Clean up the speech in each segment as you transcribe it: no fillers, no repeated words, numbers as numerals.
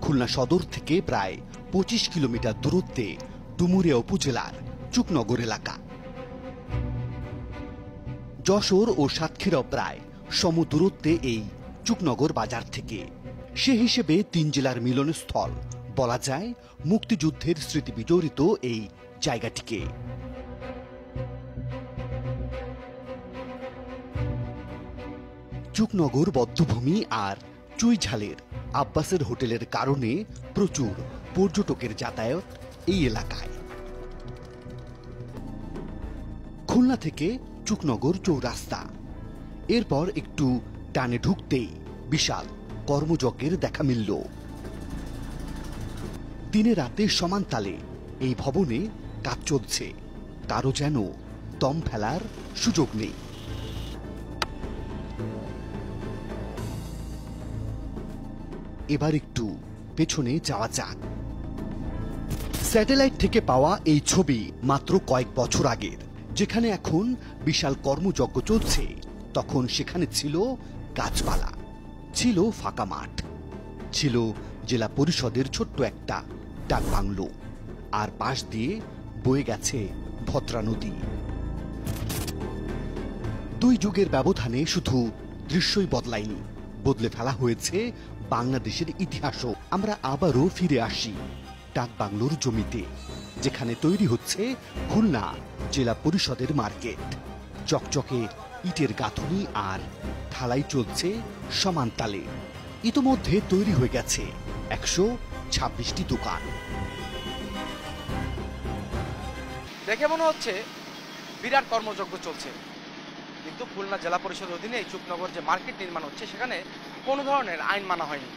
খুলনা সদর থেকে প্রায় ২৫ কিলোমিটার দূরত্বে ডুমুরিয়া উপজেলার চুকনগর এলাকা। যশোর ও সাতক্ষীরাও প্রায় সম দূরত্বে এই চুকনগর বাজার থেকে। সে হিসেবে ৩ জেলার মিলনস্থল বলা যায় মুক্তিযুদ্ধের স্মৃতি বিজড়িত এই জায়গাটিকে। চুকনগর বধ্যভূমি আর চুইঝালের আব্বাসের হোটেলের কারণে প্রচুর পর্যটকের যাতায়াত এই এলাকায়। খুলনা থেকে চুকনগর চৌরাস্তা, এরপর একটু টানে ঢুকতেই বিশাল কর্মযজ্ঞের দেখা মিলল। দিনে রাতে সমান তালে এই ভবনে কাজ চলছে, কারো যেন দম ফেলার সুযোগ নেই। এবার একটু পেছনে যাওয়া যাক। স্যাটেলাইট থেকে পাওয়া এই ছবি মাত্র কয়েক বছর আগের। যেখানে এখন বিশাল কর্মযজ্ঞ চলছে, তখন সেখানে ছিল গাছপালা, ছিল ফাঁকা মাঠ, ছিল জেলা পরিষদের ছোট্ট একটা ডাক বাংলো, আর পাশ দিয়ে বয়ে গেছে ভদ্রা নদী। দুই যুগের ব্যবধানে শুধু দৃশ্যই বদলায়নি, বদলে ফেলা হয়েছে বাংলাদেশের ইতিহাসও। আমরা আবারও ফিরে আসি ডাক বাংলোর জমিতে, যেখানে তৈরি হচ্ছে খুলনা জেলা পরিষদের মার্কেট। চকচকে ইটের গাঁথনি আর ঢালাই চলছে সমান তালে। ইতোমধ্যে তৈরি হয়ে গেছে ১২৬টি দোকান। দেখে মনে হচ্ছে বিরাট কর্মযজ্ঞ চলছে, কিন্তু খুলনা জেলা পরিষদের অধীনে এই চুকনগর যে মার্কেট নির্মাণ হচ্ছে, সেখানে কোনো ধরনের আইন মানা হয়নি।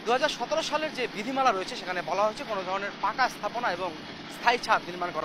২০১৭ সালের যে বিধিমালা রয়েছে, সেখানে বলা হয়েছে কোনো ধরনের পাকা স্থাপনা এবং স্থায়ী ছাদ নির্মাণ করা